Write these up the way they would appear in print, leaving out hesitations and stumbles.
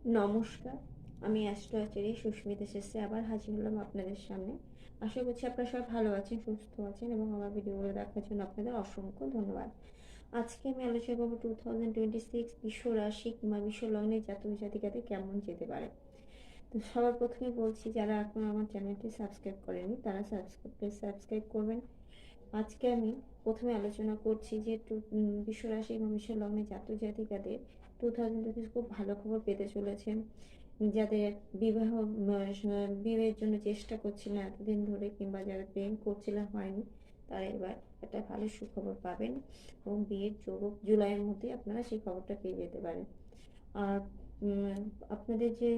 নমস্কার, আমি অ্যাস্ট্রো আচার্য সুস্মিতা শেষে আবার হাজির হলাম আপনাদের সামনে। আশা করছি আপনারা সবাই ভালো আছেন, সুস্থ আছেন এবং আমার ভিডিওগুলো দেখার জন্য আপনাদের অসংখ্য ধন্যবাদ। আজকে আমি আলোচনা করবো 2026 বিশ্ব রাশি কিংবা বিশ্ব লগ্নের জাতক জাতিকাদের কেমন যেতে পারে। তো সবার প্রথমে বলছি, যারা এখন আমার চ্যানেলটি সাবস্ক্রাইব করেনি তারা সাবস্ক্রাইব করবেন। আজকে আমি প্রথমে আলোচনা করছি যে বিশ্ব রাশি এবং বিশ্ব লগ্নে জাতক জাতিকাদের 2026 খুব ভালো খবর পেতে চলেছেন। যাদের বিবাহের জন্য চেষ্টা করছিলেন এতদিন ধরে, কিংবা যারা প্রেম করছিলেন হয়নি, তারা এবার একটা ভালো সুখবর পাবেন এবং বিয়ের যোগ জুলাইয়ের মধ্যে আপনারা সেই খবরটা পেয়ে যেতে পারেন। আর আপনাদের যে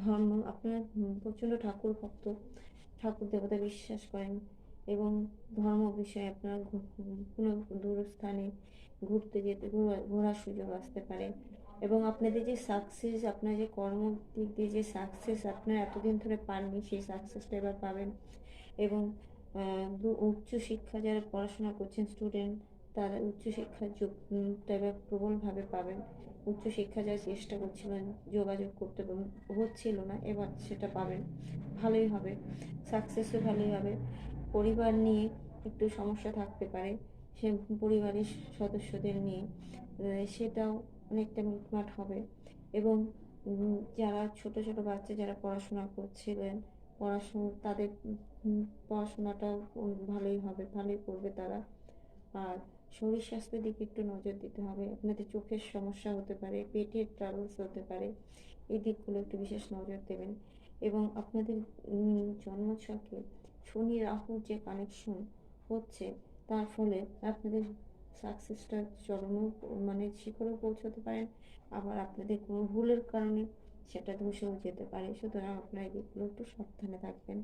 ধর্ম, আপনারা প্রচণ্ড ঠাকুর ভক্ত, ঠাকুর দেবতা বিশ্বাস করেন এবং ধর্ম বিষয়ে আপনারা কোনো দূর স্থানে ঘুরতে যেতে ঘোরার সুযোগ আসতে পারে। এবং আপনাদের যে সাকসেস, আপনার যে কর্ম দিক দিয়ে যে সাকসেস আপনারা এতদিন ধরে পাননি, সেই সাকসেসটা এবার পাবেন। এবং উচ্চশিক্ষা যারা পড়াশোনা করছেন স্টুডেন্ট, তারা উচ্চশিক্ষার যোগটা এবার প্রবলভাবে পাবেন। উচ্চশিক্ষা যারা চেষ্টা করছিলেন, যোগাযোগ করতে হচ্ছিল না, এবার সেটা পাবেন, ভালোই হবে, সাকসেসও ভালোই হবে। পরিবার নিয়ে একটু সমস্যা থাকতে পারে, সে পরিবারের সদস্যদের নিয়ে সেটাও অনেকটা মিটমাট হবে। এবং যারা ছোট ছোট বাচ্চা যারা পড়াশোনা করছিলেন, তাদের পড়াশোনাটাও ভালোই হবে, ভালোই করবে তারা। আর শরীর স্বাস্থ্যের দিকে একটু নজর দিতে হবে, আপনাদের চোখের সমস্যা হতে পারে, পেটের ট্রাবলস হতে পারে, এই দিকগুলো একটু বিশেষ নজর দেবেন। এবং আপনাদের জন্মছকে শনি রাহুর যে কানেকশন হচ্ছে, তার ফলে আপনাদের সাকসেসটা চরমেও মানে শিখরেও পৌঁছতে পারেন। আবার আপনাদের কোনো ভুলের কারণে সেটা ধসেও যেতে পারে, সুতরাং আপনারা এই দিকগুলো একটু সাবধানে থাকবেন।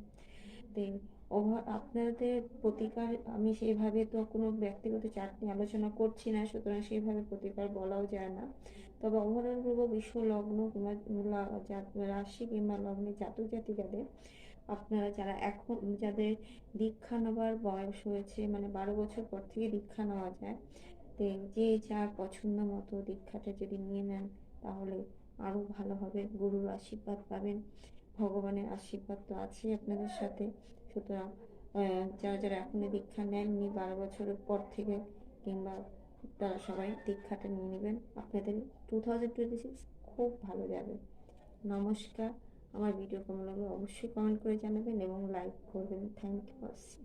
আপনাদের প্রতিকার আমি সেইভাবে তো কোনো ব্যক্তিগত চার্ট নিয়ে আলোচনা করছি না, সুতরাং সেইভাবে প্রতিকার বলাও যায় না। তবে ওভারঅল বলবো, বিশ্ব লগ্ন কিংবা রাশি কিংবা লগ্নে জাতক জাতিকাদের, আপনারা যারা এখন যাদের দীক্ষা নেওয়ার বয়স হয়েছে, মানে 12 বছর পর থেকে দীক্ষা নেওয়া যায়, তো যে যার পছন্দ মতো দীক্ষাটা যদি নিয়ে নেন, তাহলে আরও ভালো হবে, গুরুর আশীর্বাদ পাবেন, ভগবানের আশীর্বাদ তো আছেই আপনাদের সাথে। সুতরাং যারা যারা এখনই দীক্ষা নেননি 12 বছরের পর থেকে, কিংবা তারা সবাই দীক্ষাটা নিয়ে নেবেন, আপনাদের 2026 খুব ভালো যাবে। নমস্কার, আমার ভিডিও কেমন লাগলো অবশ্যই কমেন্ট করে জানাবেন এবং লাইক করবেন। Thank you.